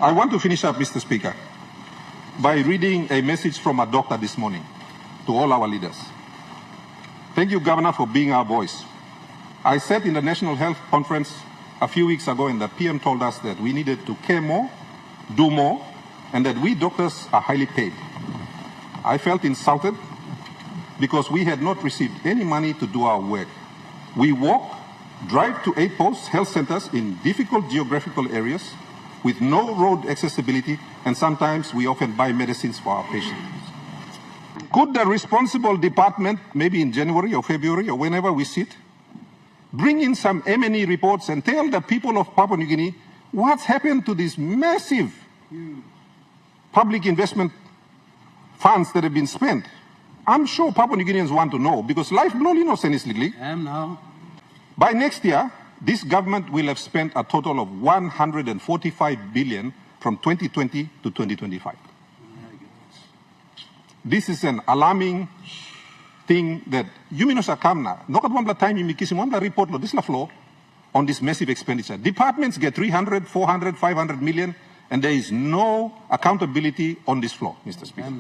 I want to finish up, Mr. Speaker, by reading a message from a doctor this morning to all our leaders. Thank you, Governor, for being our voice. I said in the National Health Conference a few weeks ago, and the PM told us that we needed to care more, do more, and that we doctors are highly paid. I felt insulted because we had not received any money to do our work. We walk, drive to 8 posts, health centers in difficult geographical areas with no road accessibility, and sometimes we often buy medicines for our patients. Could the responsible department, maybe in January or February or whenever we sit, bring in some M&E reports and tell the people of Papua New Guinea what's happened to these massive public investment funds that have been spent? I'm sure Papua New Guineans want to know, because life blown innocent is legally. By next year, this government will have spent a total of 145 billion from 2020 to 2025. This is an alarming thing that you minus akamna. No kat wambla time you kisi wambla report lo this la flow on this massive expenditure. Departments get 300, 400, 500 million, and there is no accountability on this floor, Mr. Speaker.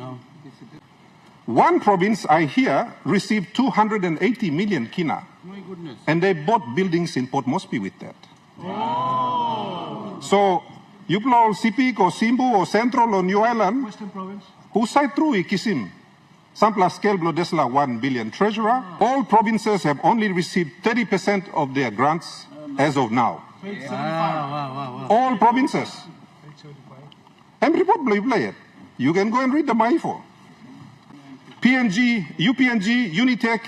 One province, I hear, received 280 million kina. My goodness. And they bought buildings in Port Moresby with that. Oh. So, Yuplo, Sipik, or Simbu, or Central, or New Island, Western Province. who side through Ikisim, Sampla scale below Desla 1 billion treasurer. All provinces have only received 30% of their grants as of now. Wow. All provinces. And report you play it. You can go and read the MyInfo. PNG, UPNG, Unitech,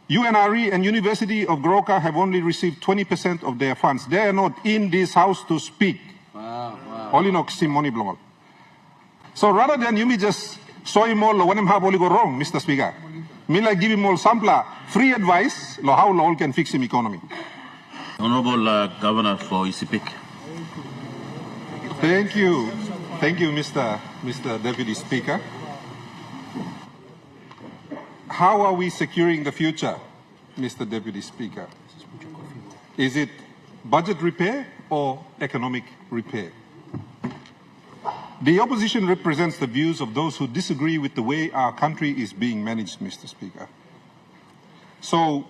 UNRE, and University of Goroka have only received 20% of their funds. They are not in this house to speak. Only no money blow. So rather than you me just soy more lo when have only go wrong, Mr. Speaker. Me like give him all sampler free advice lo how lo all can fix him economy. Honorable Governor for Isipik. Thank you, Mr. Deputy Speaker. How are we securing the future, Mr. Deputy Speaker? Is it budget repair or economic repair? The opposition represents the views of those who disagree with the way our country is being managed, Mr. Speaker. So,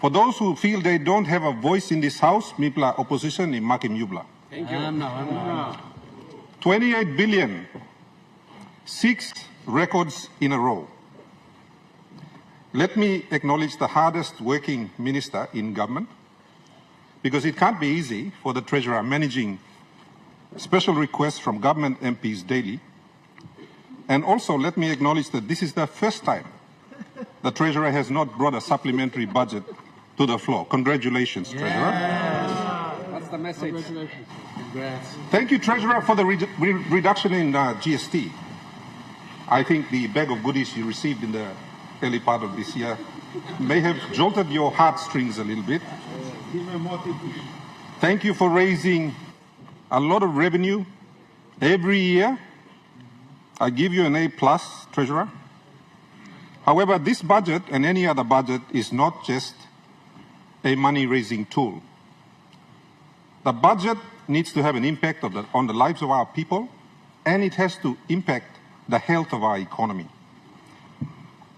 for those who feel they don't have a voice in this House, Mipla opposition in Makim Yubla. Thank you. 28 billion, 6 records in a row. Let me acknowledge the hardest working minister in government, because it can't be easy for the Treasurer managing special requests from government MPs daily. And also let me acknowledge that this is the first time the Treasurer has not brought a supplementary budget to the floor. Congratulations, Treasurer. That's the message. Congratulations. Congrats. Thank you, Treasurer, for the reduction in GST. I think the bag of goodies you received in the early part of this year may have jolted your heartstrings a little bit. Thank you for raising a lot of revenue every year. I give you an A+, Treasurer. However, this budget and any other budget is not just a money-raising tool. The budget needs to have an impact on the lives of our people, and it has to impact the health of our economy.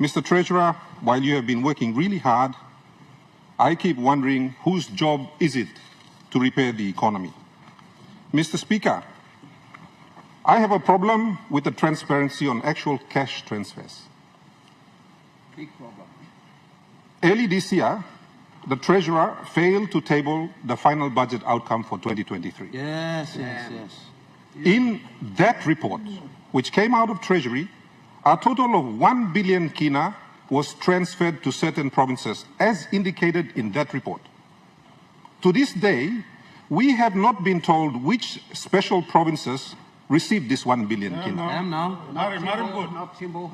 Mr. Treasurer, while you have been working really hard, I keep wondering whose job is it to repair the economy? Mr. Speaker, I have a problem with the transparency on actual cash transfers. Big problem. Early this year, the Treasurer failed to table the final budget outcome for 2023. Yes. In that report, which came out of Treasury, a total of 1 billion kina was transferred to certain provinces, as indicated in that report. To this day, we have not been told which special provinces received this 1 billion kina. Not Simbu.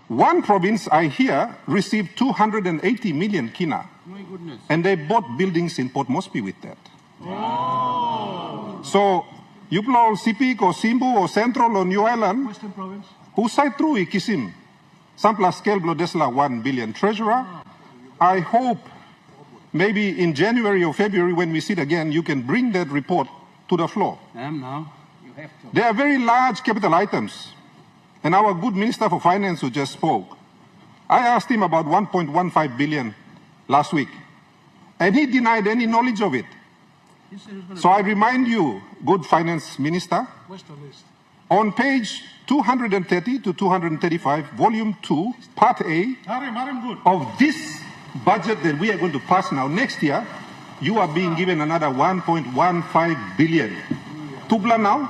One province, I hear, received 280 million kina. My goodness. And they bought buildings in Port Moresby with that. So, Yuplo, Sipik, or Simbu, or Central, or New Island, Western Province. who side through Ikisim, Sampla scale below Desla 1 billion treasurer. I hope maybe in January or February when we sit again, you can bring that report to the floor. They are very large capital items. And our good Minister for Finance who just spoke, I asked him about 1.15 billion last week, and he denied any knowledge of it. So I remind you, good Finance Minister, on page 230 to 235, volume 2, part A of this budget that we are going to pass now, next year, you are being given another 1.15 billion. Tubla now,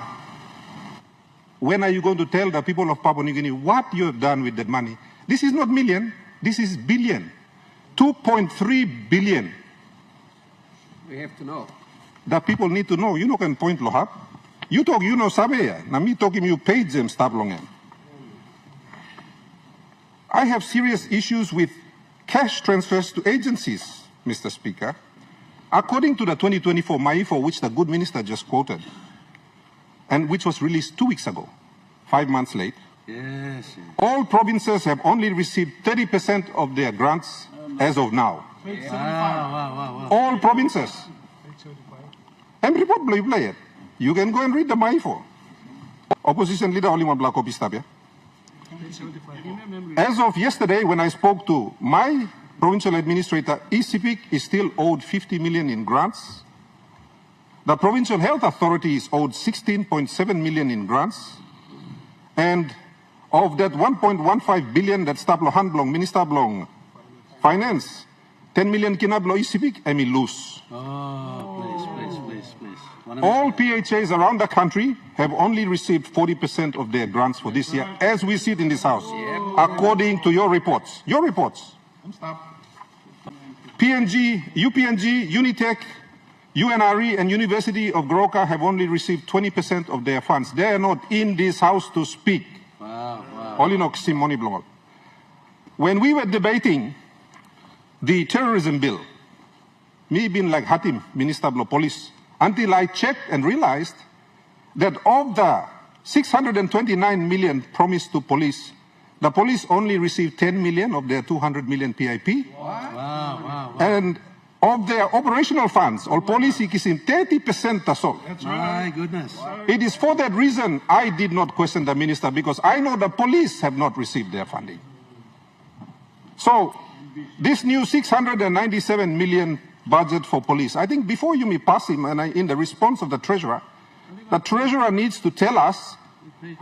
when are you going to tell the people of Papua New Guinea what you have done with that money? This is not million, this is billion. 2.3 billion. We have to know. The people need to know. You know can point lohap. You talk, you know sabe ya. Na me talking you page them stop long. I have serious issues with cash transfers to agencies, Mr. Speaker. According to the 2024 MAIFO, which the good minister just quoted, and which was released 2 weeks ago, 5 months late, Yes. all provinces have only received 30% of their grants as of now. Wow. All provinces. And report play it. You can go and read the MAIFO. Opposition leader only one black copy stab, yeah? As of yesterday, when I spoke to my provincial administrator, ECPIC is still owed 50 million in grants. The Provincial Health Authority is owed 16.7 million in grants. And of that 1.15 billion that Stablo Handblong, Minister Blong Finance, 10 million kinablo ECPIC, emi lose. Please. All PHAs around the country have only received 40% of their grants for this year, as we sit in this house, according to your reports. Your reports. PNG, UPNG, Unitech, UNRE, and University of Goroka have only received 20% of their funds. They are not in this house to speak. Wow. When we were debating the terrorism bill, me being like Hatim, Minister of Police, until I checked and realized that of the 629 million promised to police, the police only received 10 million of their 200 million PIP. Wow. And of their operational funds, all police is in 30% tasol. My goodness. It is for that reason I did not question the minister, because I know the police have not received their funding. So this new 697 million budget for police, I think before you may pass him, and in the response of the treasurer needs to tell us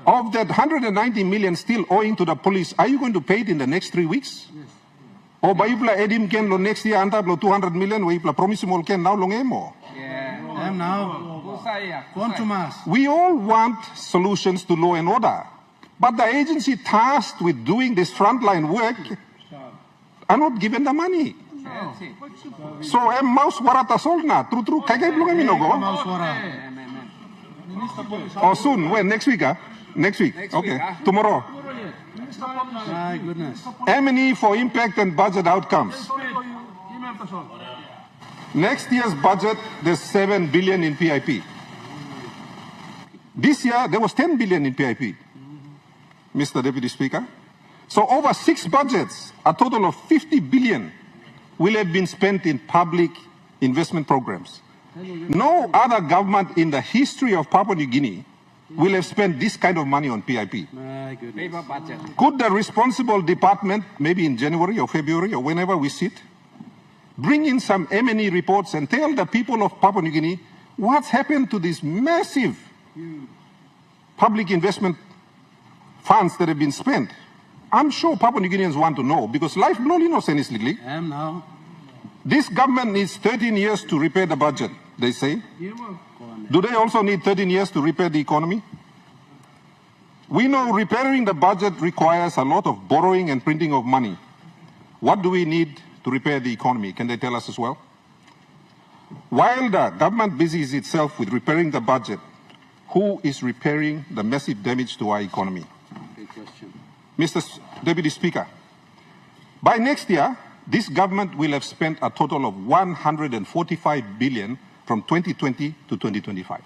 of that 190 million still owing to the police, are you going to pay it in the next 3 weeks? Yes. O ba ipla edim ken lo next year anta lo 200 million wa ipla promise mo ken now long emo. Yeah. Now. Contumas. We all want solutions to law and order, but the agency tasked with doing this frontline work are not given the money. So mouse warata solna true kagay blong minogo. Oh, soon. When? Next week, Next week. Okay. Tomorrow. My goodness. M&E for impact and budget outcomes. Next year's budget, there's 7 billion in PIP. This year, there was 10 billion in PIP, Mr. Deputy Speaker. So over 6 budgets, a total of 50 billion will have been spent in public investment programs. No other government in the history of Papua New Guinea will have spent this kind of money on PIP. My goodness. Could the responsible department, maybe in January or February or whenever we sit, bring in some M&E reports and tell the people of Papua New Guinea what's happened to these massive public investment funds that have been spent? I'm sure Papua New Guineans want to know, because life blown innocent is legally. Now. This government needs 13 years to repair the budget, they say. Do they also need 13 years to repair the economy? We know repairing the budget requires a lot of borrowing and printing of money. What do we need to repair the economy? Can they tell us as well? While the government busies itself with repairing the budget, who is repairing the massive damage to our economy? Good question. Mr. Deputy Speaker, by next year, this government will have spent a total of 145 billion from 2020 to 2025.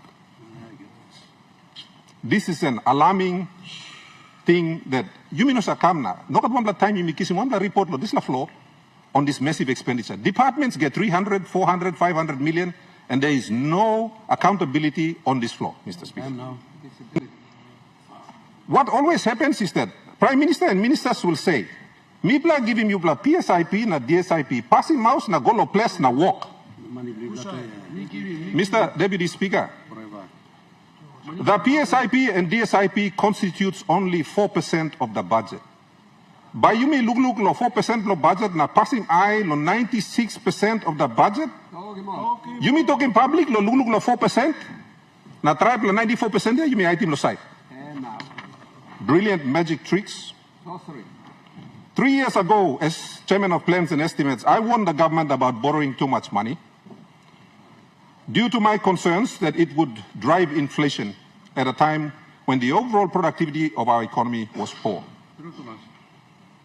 This is an alarming thing that you may not kamna. Not at one time you make one report this la floor on this massive expenditure. Departments get 300, 400, 500 million, and there is no accountability on this floor, Mr. Speaker. What always happens is that Prime Minister and ministers will say, "Mi bla give him you bla PSIP na DSIP, passing mouse na golo place na walk." Mr. Deputy Speaker, the PSIP and DSIP constitutes only 4% of the budget. By you may look lo 4% lo budget na passing I lo 96% of the budget. You may talk in public lo look lo 4%. Na tribe lo 94% you may item lo side. Brilliant magic tricks. 3 years ago, as Chairman of Plans and Estimates, I warned the government about borrowing too much money due to my concerns that it would drive inflation at a time when the overall productivity of our economy was poor.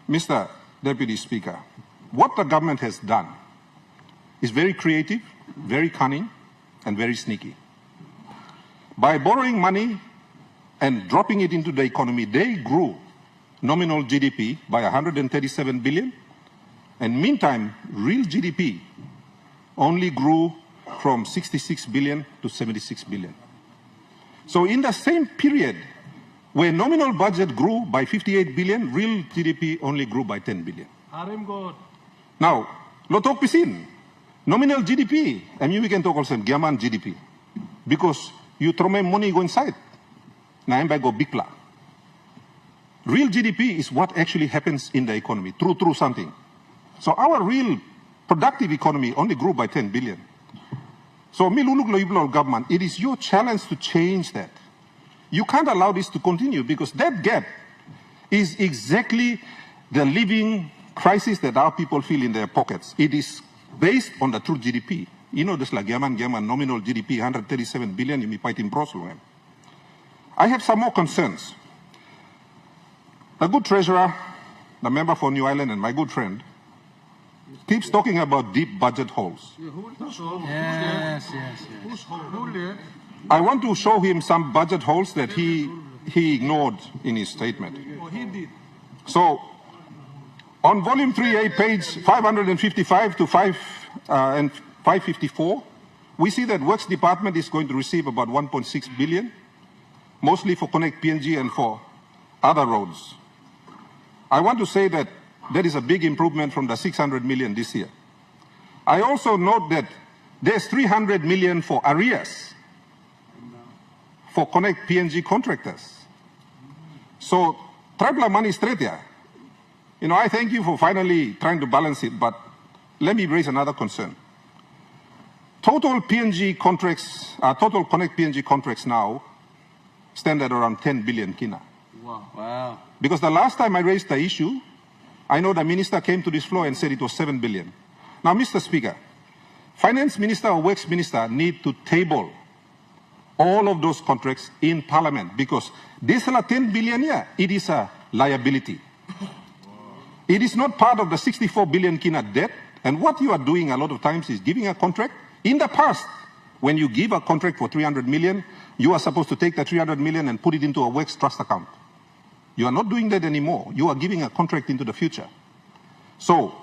Mr. Deputy Speaker, what the government has done is very creative, very cunning, and very sneaky. By borrowing money and dropping it into the economy, they grew nominal GDP by 137 billion, and meantime, real GDP only grew from 66 billion to 76 billion. So in the same period, where nominal budget grew by 58 billion, real GDP only grew by 10 billion. Now, lo talk pisin, nominal GDP, I mean we can talk also Giaman GDP, because you throw my money go inside. Now I'm by go big pla. Real GDP is what actually happens in the economy, through something. So our real productive economy only grew by 10 billion. So Miluluk government, it is your challenge to change that. You can't allow this to continue because that gap is exactly the living crisis that our people feel in their pockets. It is based on the true GDP. You know, this like Yaman nominal GDP, 137 billion, you may fight in Brussels. I have some more concerns. The good treasurer, the member for New Ireland and my good friend, keeps talking about deep budget holes. Yes. I want to show him some budget holes that he ignored in his statement. So, on volume 3A, page 555 to 554, we see that Works Department is going to receive about 1.6 billion, mostly for Connect PNG and for other roads. I want to say that that is a big improvement from the 600 million this year. I also note that there's 300 million for arrears for Connect PNG contractors. So, tribal money straight there. You know, I thank you for finally trying to balance it, but let me raise another concern. Total PNG contracts, total Connect PNG contracts now stand at around 10 billion kina. Wow. Because the last time I raised the issue, I know the minister came to this floor and said it was 7 billion. Now, Mr. Speaker, Finance Minister or Works Minister need to table all of those contracts in Parliament because this 10 billion, it is a liability. It is not part of the 64 billion kina debt. And what you are doing a lot of times is giving a contract. In the past, when you give a contract for 300 million, you are supposed to take the 300 million and put it into a Works trust account. You are not doing that anymore. You are giving a contract into the future. So,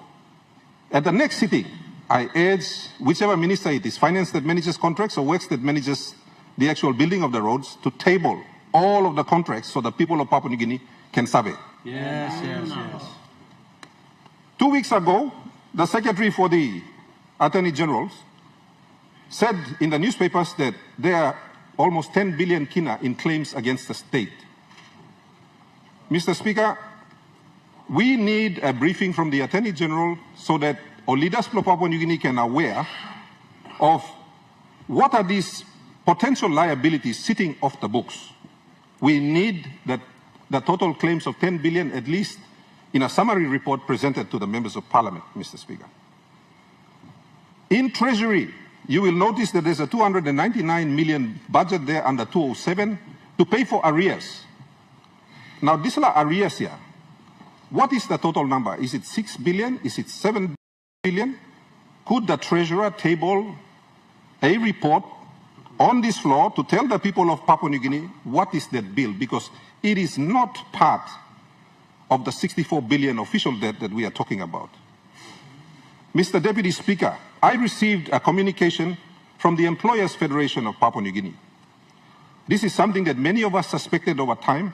at the next sitting, I urge whichever minister it is, finance that manages contracts or Works that manages the actual building of the roads, to table all of the contracts so the people of Papua New Guinea can survey. Yes. 2 weeks ago, the Secretary for the Attorney General said in the newspapers that there are almost 10 billion kina in claims against the state. Mr. Speaker, we need a briefing from the Attorney General so that our leaders of Papua New Guinea can aware of what are these potential liabilities sitting off the books. We need the total claims of 10 billion at least in a summary report presented to the members of Parliament, Mr. Speaker. In Treasury, you will notice that there's a 299 million budget there under 207 to pay for arrears. Now, this is arrears here. What is the total number? Is it 6 billion? Is it 7 billion? Could the Treasurer table a report on this floor to tell the people of Papua New Guinea what is that bill? Because it is not part of the 64 billion official debt that we are talking about. Mr. Deputy Speaker, I received a communication from the Employers Federation of Papua New Guinea, This is something that many of us suspected over time.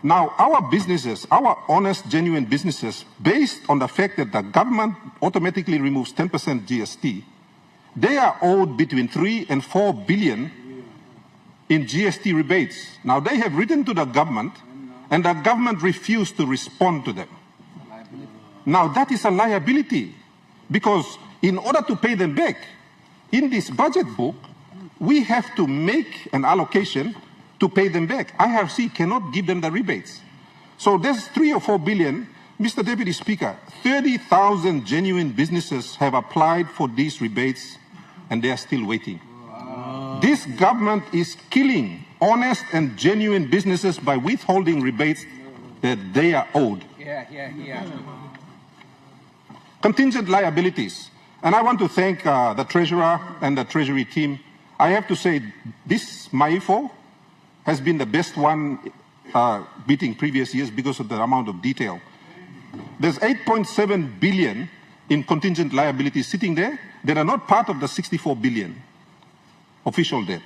Now, our businesses, our honest, genuine businesses, based on the fact that the government automatically removes 10% GST, they are owed between 3 and 4 billion in GST rebates. Now, they have written to the government, and the government refused to respond to them. Now, that is a liability, because in order to pay them back, in this budget book, we have to make an allocation to pay them back. IRC cannot give them the rebates. So there's 3 or 4 billion. Mr. Deputy Speaker, 30,000 genuine businesses have applied for these rebates, and they are still waiting. Wow. This government is killing honest and genuine businesses by withholding rebates that they are owed. Contingent liabilities. And I want to thank the Treasurer and the Treasury team. I have to say, this MAIFO has been the best one beating previous years because of the amount of detail. There's 8.7 billion in contingent liabilities sitting there that are not part of the 64 billion official debt.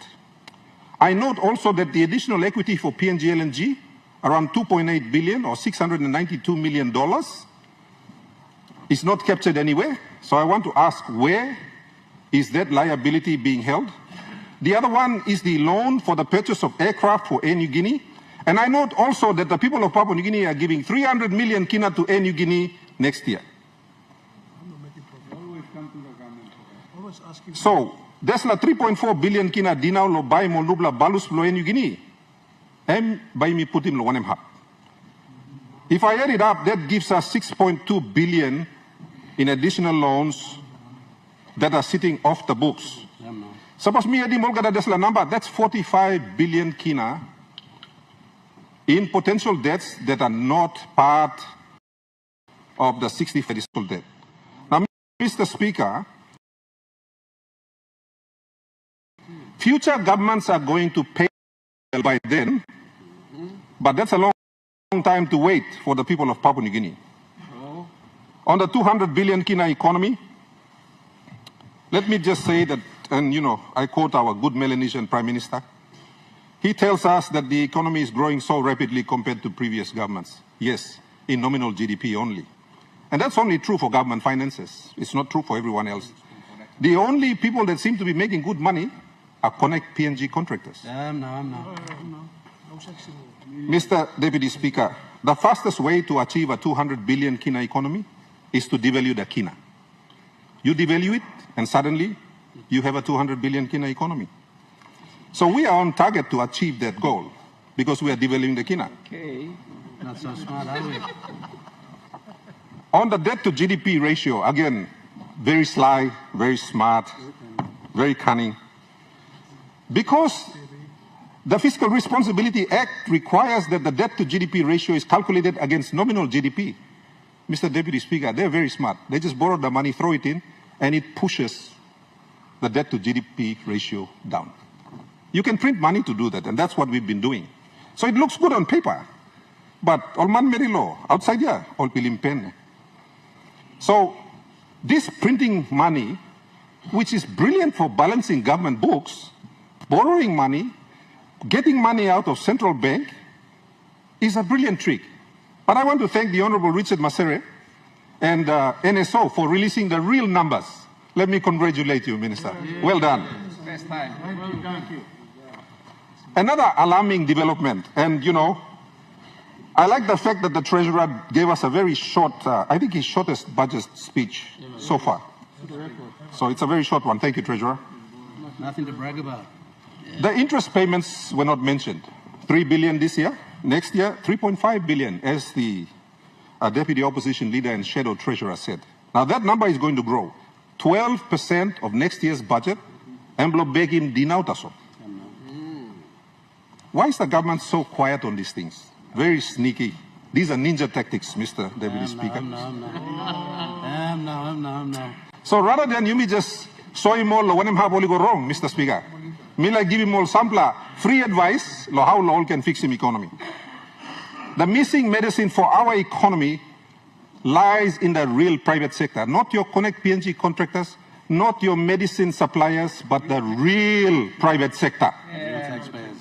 I note also that the additional equity for PNG LNG, around 2.8 billion or $692 million, is not captured anywhere. So I want to ask, where is that liability being held? The other one is the loan for the purchase of aircraft for Air Niugini. And I note also that the people of Papua New Guinea are giving 300 million kina to Air Niugini next year. So, there's la 3.4 billion kina dinau lo bai mo nubla balus lo Air Niugini. Bai mi putim lo wanem hap. If I add it up, that gives us 6.2 billion in additional loans that are sitting off the books. Suppose me adi molgada desla number, that's 45 billion kina in potential debts that are not part of the 65 fiscal debt. Now, Mr. Speaker, future governments are going to pay by then, but that's a long time to wait for the people of Papua New Guinea. On the 200 billion kina economy, let me just say that, and you know, I quote our good Melanesian Prime Minister. He tells us that the economy is growing so rapidly compared to previous governments. Yes, in nominal GDP only. And that's only true for government finances. It's not true for everyone else. The only people that seem to be making good money are Connect PNG contractors. Mr. Deputy Speaker, the fastest way to achieve a 200 billion kina economy is to devalue the kina. You devalue it, and suddenly you have a 200 billion kina economy. So we are on target to achieve that goal because we are devaluing the kina. Okay, not so smart, are we? On the debt to GDP ratio, again, very sly, very smart, very cunning. Because the Fiscal Responsibility Act requires that the debt to GDP ratio is calculated against nominal GDP. Mr. Deputy Speaker, they're very smart. They just borrow the money, throw it in, and it pushes the debt to GDP ratio down. You can print money to do that, and that's what we've been doing. So it looks good on paper, but all man very low, outside here, all pilimpen. So this printing money, which is brilliant for balancing government books, borrowing money, getting money out of central bank, is a brilliant trick. But I want to thank the Honorable Richard Masere and NSO for releasing the real numbers. Let me congratulate you, Minister. Well done. Best time. Thank you. Another alarming development, and you know, I like the fact that the Treasurer gave us a very short, I think his shortest budget speech so far. So it's a very short one. Thank you, Treasurer. Nothing to brag about. The interest payments were not mentioned. 3 billion this year. Next year, 3.5 billion, as the Deputy Opposition Leader and Shadow Treasurer said. Now that number is going to grow. 12% of next year's budget, envelope begin dinautaso. Why is the government so quiet on these things? Very sneaky. These are ninja tactics, Mr. Deputy Speaker. So rather than you me just soy more lo wanem ha boli go wrong, Mr. Speaker. Me like give him all sampler free advice lo how lo can fix him economy. The missing medicine for our economy lies in the real private sector, not your Connect PNG contractors, not your medicine suppliers, but the real private sector. taxpayers.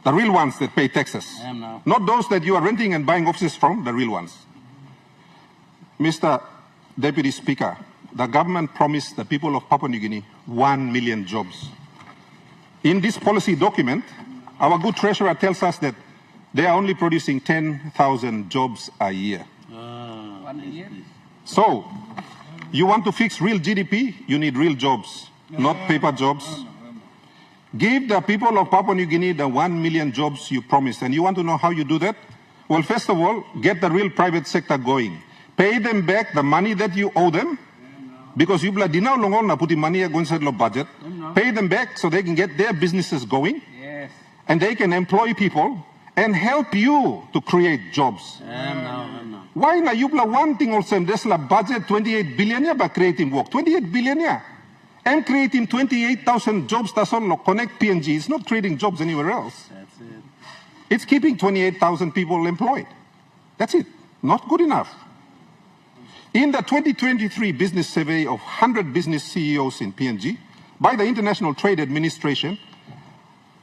The real ones that pay taxes. I am now. Not those that you are renting and buying offices from, the real ones. Mr. Deputy Speaker, the government promised the people of Papua New Guinea 1 million jobs. In this policy document, our good treasurer tells us that they are only producing 10,000 jobs a year. 1 year? So, you want to fix real GDP, you need real jobs, not paper jobs. Give the people of Papua New Guinea the 1 million jobs you promised. And you want to know how you do that? Well, first of all, get the real private sector going. Pay them back the money that you owe them, because you bloody now long on putting money against the budget. Pay them back so they can get their businesses going. Yes. And they can employ people and help you to create jobs. I am now. Why na you bla one thing also? There's a budget 28 billion ya, but creating work 28 billion ya. And creating 28,000 jobs that's all connect PNG. It's not creating jobs anywhere else. That's it. It's keeping 28,000 people employed. That's it. Not good enough. In the 2023 business survey of 100 business CEOs in PNG by the International Trade Administration,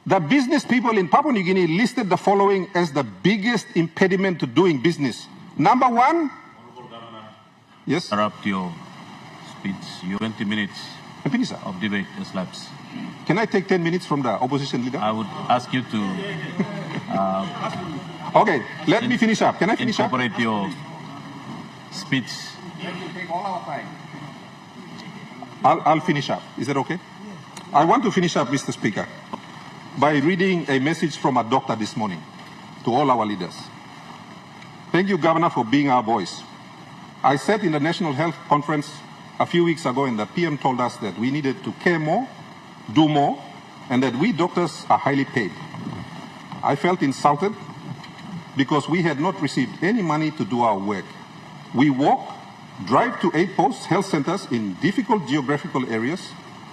the business people in Papua New Guinea listed the following as the biggest impediment to doing business. Number one. Yes? Interrupt your speech. Your 20 minutes of debate has lapsed. Can I take 10 minutes from the opposition leader? I would ask you to Okay, let me finish up. Can I finish up? incorporate your speech. I'll finish up. Is that okay? I want to finish up, Mr. Speaker, by reading a message from a doctor this morning to all our leaders. Thank you, Governor, for being our voice. I said in the National Health Conference a few weeks ago, and the PM told us that we needed to care more, do more, and that we doctors are highly paid. I felt insulted because we had not received any money to do our work. We walk, drive to 8 post health centers in difficult geographical areas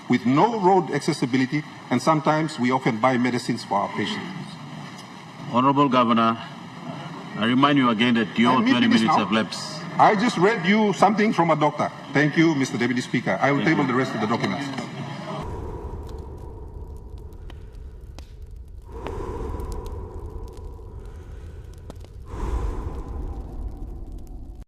with no road accessibility, and sometimes we often buy medicines for our patients. Honorable Governor, I remind you again that your 20 minutes have lapsed. I just read you something from a doctor. Thank you, Mr. Deputy Speaker. I will table the rest of the documents.